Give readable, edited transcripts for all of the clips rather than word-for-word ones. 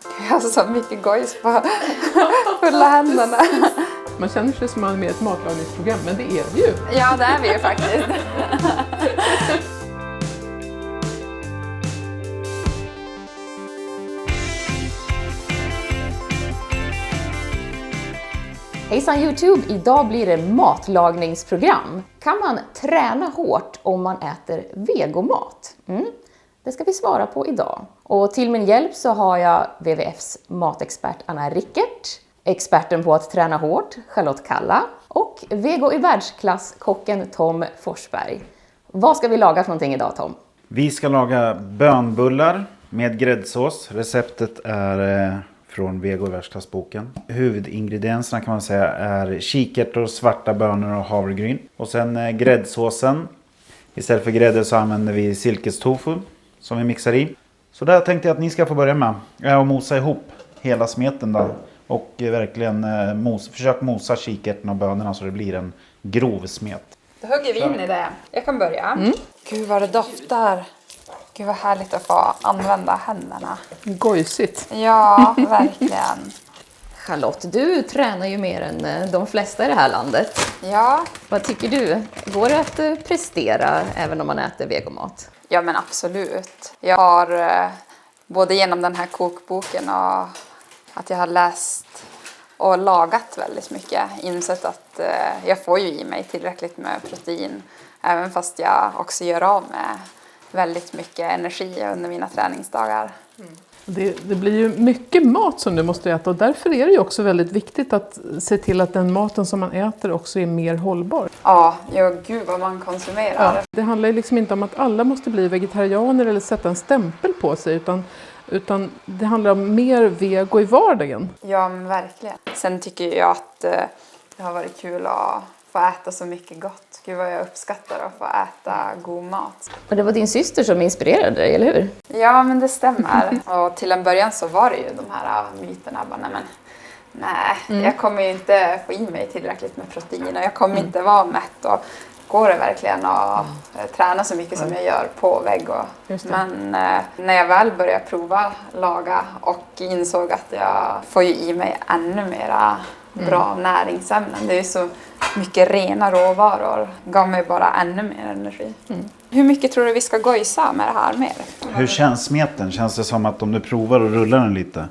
Jag har så mycket gojs på fulla händerna. Man känner sig som man är med i ett matlagningsprogram, men det är vi ju. Ja, det är vi ju faktiskt. Hejsan YouTube! Idag blir det matlagningsprogram. Kan man träna hårt om man äter vegomat? Det ska vi svara på idag. Och till min hjälp så har jag WWFs matexpert Anna Rickert, experten på att träna hårt Charlotte Kalla och vego i världsklass kocken Tom Forsberg. Vad ska vi laga för någonting idag, Tom? Vi ska laga bönbullar med gräddsås. Receptet är från Vego i världsklassboken. Huvudingredienserna kan man säga är kikärtor, svarta bönor och havregryn. Och sen gräddsåsen. Istället för grädde så använder vi silkestofu som vi mixar i. Så där tänkte jag att ni ska få börja med. Och mosa ihop hela smeten då. Och verkligen försök mosa kikärtorna och bönorna så det blir en grov smet. Då hugger vi in i det. Jag kan börja. Gud vad det doftar. Gud vad härligt att få använda händerna. Gojsigt. Ja, verkligen. Charlotte, du tränar ju mer än de flesta i det här landet. Ja. Vad tycker du? Går det att prestera även om man äter vegomat? Ja, men absolut. Jag har både genom den här kokboken och att jag har läst och lagat väldigt mycket insett att jag får ju i mig tillräckligt med protein. Även fast jag också gör av med väldigt mycket energi under mina träningsdagar. Det blir ju mycket mat som du måste äta och därför är det ju också väldigt viktigt att se till att den maten som man äter också är mer hållbar. Ja, gud vad man konsumerar. Ja, det handlar ju liksom inte om att alla måste bli vegetarianer eller sätta en stämpel på sig utan det handlar om mer vego i vardagen. Ja, men verkligen. Sen tycker jag att det har varit kul att få äta så mycket gott. Gud vad jag uppskattar att få äta god mat. Och det var din syster som inspirerade dig, eller hur? Ja, men det stämmer. Och till en början så var det ju de här myterna. Nej, jag kommer ju inte få i mig tillräckligt med protein. Och jag kommer inte vara mätt. Och går det verkligen att träna så mycket som jag gör på vego. Men när jag väl började prova laga och insåg att jag får ju i mig ännu mera bra näringsämnen. Det är ju så mycket rena råvaror. Gav mig bara ännu mer energi. Hur mycket tror du vi ska gojsa med det här mer? Hur känns smeten? Känns det som att om du provar och rullar den lite,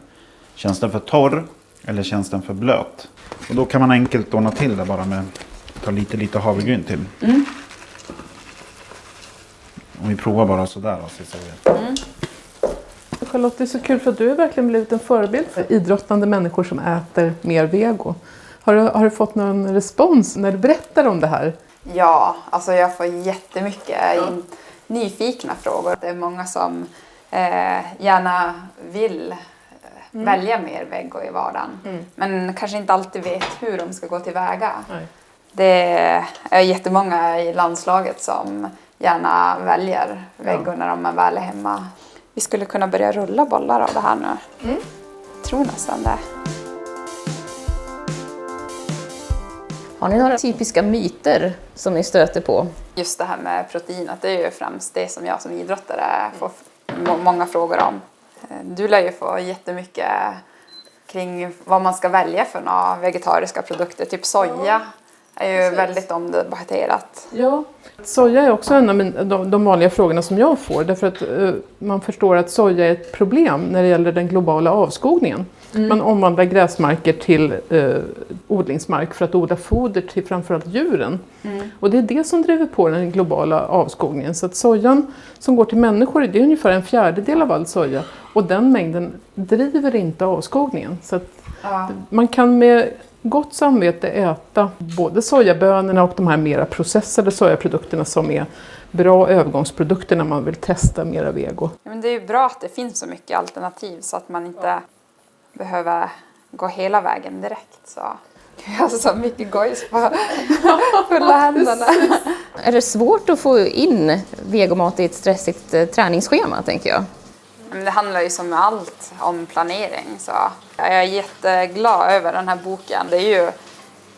känns den för torr eller känns den för blöt? Och då kan man enkelt ordna till det bara med att ta lite havregryn till. Om vi provar bara sådär. Charlotte, det är så kul för att du har verkligen blivit en förebild för idrottande människor som äter mer vego. Har du fått någon respons när du berättar om det här? Ja, alltså jag får jättemycket nyfikna frågor. Det är många som gärna vill välja mer vego i vardagen. Men kanske inte alltid vet hur de ska gå tillväga. Det är jättemånga i landslaget som gärna väljer vego när de väl är hemma. Vi skulle kunna börja rulla bollar av det här nu. Jag tror nästan det. Har ni några typiska myter som ni stöter på? Just det här med proteinet, det är ju främst det som jag som idrottare får många frågor om. Du lär ju få jättemycket kring vad man ska välja för några vegetariska produkter. Typ soja är ju väldigt omdebatterat. Ja, soja är också en av de vanliga frågorna som jag får. Därför att man förstår att soja är ett problem när det gäller den globala avskogningen. Man omvandlar gräsmarker till odlingsmark för att odla foder till framförallt djuren. Och det är det som driver på den globala avskogningen. Så att sojan som går till människor, det är ungefär 1/4 av all soja. Och den mängden driver inte avskogningen. Så att man kan med gott samvete äta både sojabönorna och de här mera processade sojaprodukterna som är bra övergångsprodukter när man vill testa mera vego. Ja, men det är ju bra att det finns så mycket alternativ så att man inte behöver gå hela vägen direkt. Så. Jag har så mycket gojs på fulla händerna. Är det svårt att få in vegomat i ett stressigt träningsschema, tänker jag? Men det handlar ju som med allt om planering. Så jag är jätteglad över den här boken. Det är ju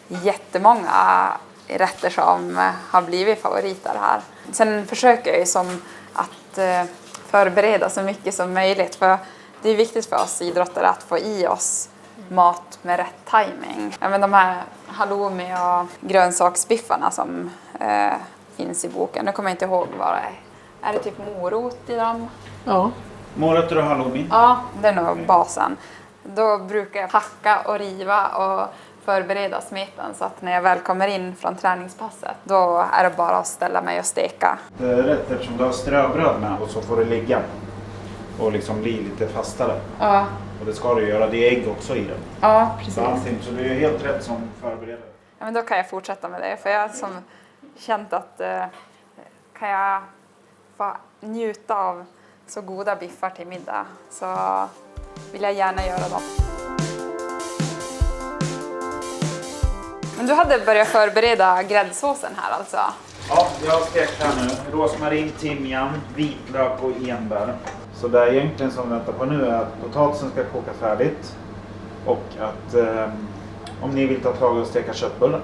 jättemånga rätter som har blivit favoriter här. Sen försöker jag ju som att förbereda så mycket som möjligt. För det är viktigt för oss idrottare att få i oss mat med rätt timing. Även de här halloumi och grönsaksbiffarna som finns i boken. Nu kommer jag inte ihåg vad det är. Är det typ morot i dem? Ja. Morötter och halloumi. Ja, det är nog basen. Då brukar jag hacka och riva och förbereda smeten så att när jag väl kommer in från träningspasset då är det bara att ställa mig och steka. Det är rätt eftersom du har ströbröd med och så får det ligga och liksom bli lite fastare. Ja, Och det ska du göra, det är ägg också i den. ja precis. Så allting, så du är helt rätt som förberedare. Ja, men då kan jag fortsätta med det för jag har som känt att kan jag få njuta av så goda biffar till middag så vill jag gärna göra dem. Men du hade börjat förbereda gräddsåsen här alltså? Ja, jag har stekt här nu. Rosmarin, timjan, vitlök och enbär. Så det är egentligen som vi väntar på nu är att potatisen ska koka färdigt. Och att om ni vill ta tag och steka köttbullar.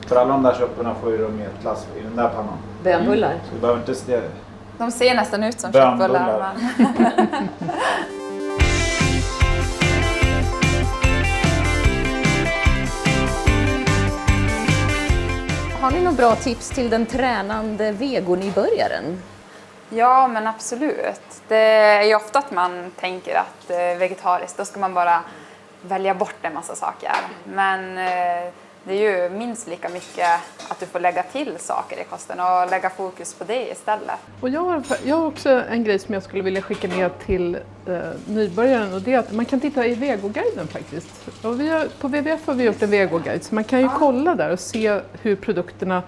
För alla de där köttbullarna får ju rum i ett lass i den där pannan. Bönbullar. Så vi behöver inte steka. De ser nästan ut som Bönbullar. köttbullar. Men... Har ni några bra tips till den tränande vegonybörjaren? Ja, men absolut. Det är ju ofta att man tänker att vegetariskt, då ska man bara välja bort en massa saker. Men det är ju minst lika mycket att du får lägga till saker i kosten och lägga fokus på det istället. Och jag har också en grej som jag skulle vilja skicka ner till nybörjaren och det är att man kan titta i vegoguiden faktiskt. Och på WWF har vi gjort en vegoguide så man kan ju kolla där och se hur produkterna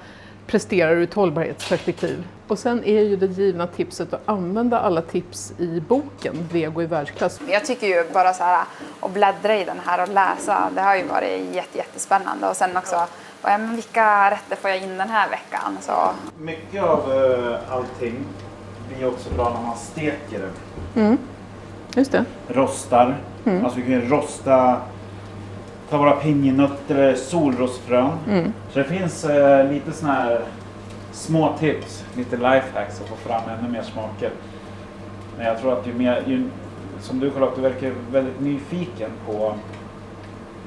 presterar ur ett hållbarhetsperspektiv. Och sen är ju det givna tipset att använda alla tips i boken Vego i världsklass. Jag tycker ju bara så här att bläddra i den här och läsa, det har ju varit jättespännande. Och sen också, men vilka rätter får jag in den här veckan? Så. Mycket av allting blir också bra när man steker det. Just det. Rostar. Alltså vi kan ju rosta, ta våra pinjenötter eller solrosfrön. Så det finns lite såna här små tips, lite lifehacks att få fram ännu mer smaker. Men jag tror att som du Charlotte, du verkar väldigt nyfiken på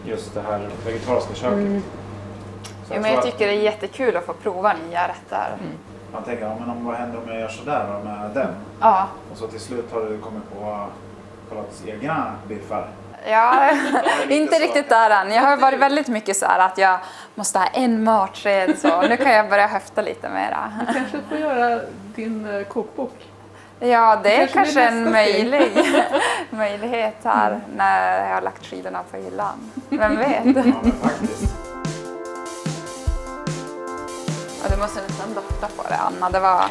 just det här vegetariska köket. Så Jo, men jag tycker det är jättekul att få prova nya rätter. Man tänker, ja, men vad händer om jag gör sådär då med den? Ja. Och så till slut har du kommit på Charlottes egna biffar. Ja, inte så. riktigt där än. Jag har varit väldigt mycket så här att jag måste ha en matsked så nu kan jag börja höfta lite mera. Du kanske får göra din kokbok. Ja, det är kanske blir en möjlighet här när jag har lagt skidorna på hyllan. Vem vet? Ja, men faktiskt. Och du måste nästan dofta på det, Anna. Det var...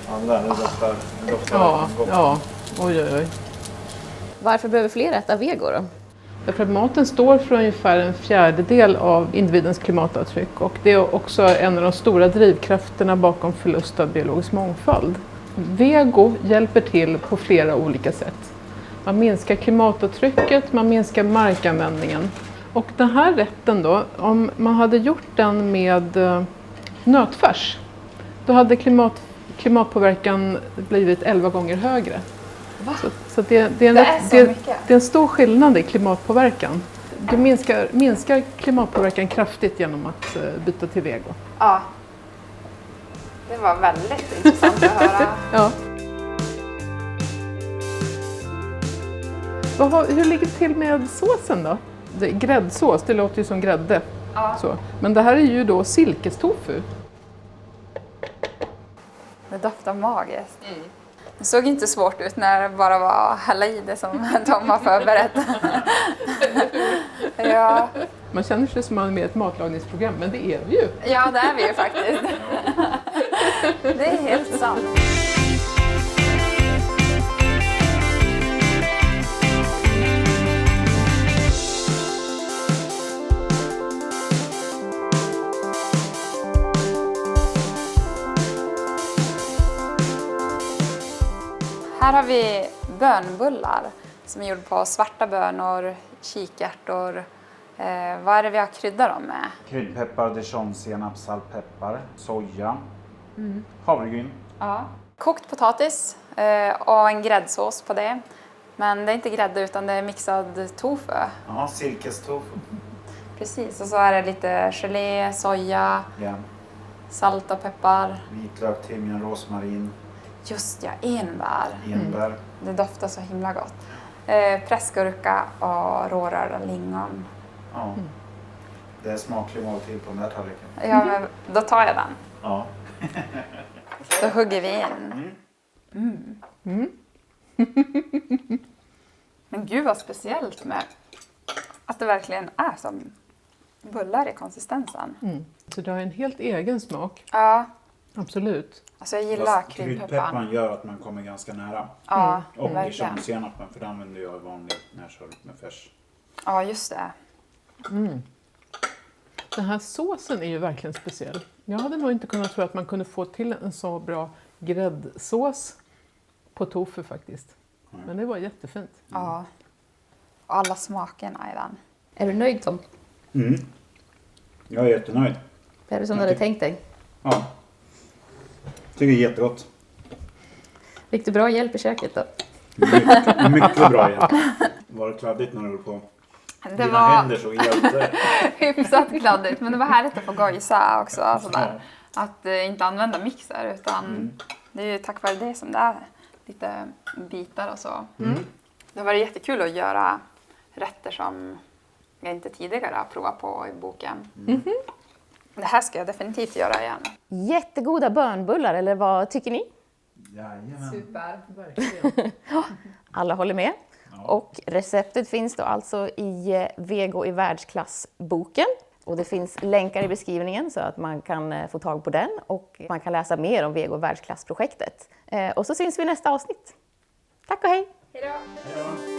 Ja, det där, det doftar gott. Ja. Oj. Varför behöver fler äta vego då? Därför att maten står för ungefär 1/4 av individens klimatavtryck och det är också en av de stora drivkrafterna bakom förlust av biologisk mångfald. Vego hjälper till på flera olika sätt. Man minskar klimatavtrycket, man minskar markanvändningen. Och den här rätten då, om man hade gjort den med nötfärs, då hade klimatpåverkan blivit 11 gånger högre. Så det är en stor skillnad i klimatpåverkan. Du minskar klimatpåverkan kraftigt genom att byta till vego. Ja. Det var väldigt intressant att höra. Ja. Hur ligger det till med såsen då? Gräddsås, det låter ju som grädde. Ja. Så. Men det här är ju då silkestofu. Det doftar magiskt. Det såg inte svårt ut när det bara var att hälla i det som de har förberett. Ja. Man känner sig som man är med i ett matlagningsprogram, men det är vi ju. Ja, det är vi ju faktiskt. Det är helt sant. Här har vi bönbullar som är gjorda på svarta bönor, kikärtor. Vad är det vi har kryddat dem med? Kryddpeppar, dijon, senap, saltpeppar, soja, havregryn. Ja. Kokt potatis och en gräddsås på det. Men det är inte grädde utan det är mixad tofu. Ja, silkestofu. Precis, och så är det lite gelé, soja, Ja. salt och peppar. Vitlök, timjan, rosmarin, Just ja, enbär. enbär. Det doftar så himla gott. Pressgurka och rårörda lingon. Ja. Det är smaklig måltid på den här tallriken. Ja, men då tar jag den. Ja. Då hugger vi in. Men gud vad speciellt med att det verkligen är som bullar i konsistensen. Så det har en helt egen smak. Ja, Absolut. alltså jag gillar Fast kryddpepparn. kryddpepparn gör att man kommer ganska nära. Ja, Och verkligen. dijonsenapen, för det använder jag vanligt när jag kör med färs. Ja, just det. Den här såsen är ju verkligen speciell. Jag hade nog inte kunnat tro att man kunde få till en så bra gräddsås på tofu faktiskt. Men det var jättefint. Ja. Och alla smakerna i den. Är du nöjd Tom? Jag är jättenöjd. Är det som du hade tänkt dig? Ja. Tycker det är jättegott. Fick du bra hjälp i köket då? Mycket bra hjälp. Var det kladdigt när du höll på? Det Dina var händer så hjälpte. hyfsat kladdigt, men det var härligt att få gojsa också. Sådär. Att inte använda mixer, utan det är ju tack vare det som det är lite bitar och så. Det har varit jättekul att göra rätter som jag inte tidigare har provat på i boken. Det här ska jag definitivt göra igen. Jättegoda bönbullar, eller vad tycker ni? Jajamän. Super. Verkligen. Alla håller med. Och receptet finns då alltså i Vego i världsklass-boken. Och det finns länkar i beskrivningen så att man kan få tag på den. Och man kan läsa mer om Vego världsklass-projektet. Och så syns vi i nästa avsnitt. Tack och hej! Hej då! Hej då.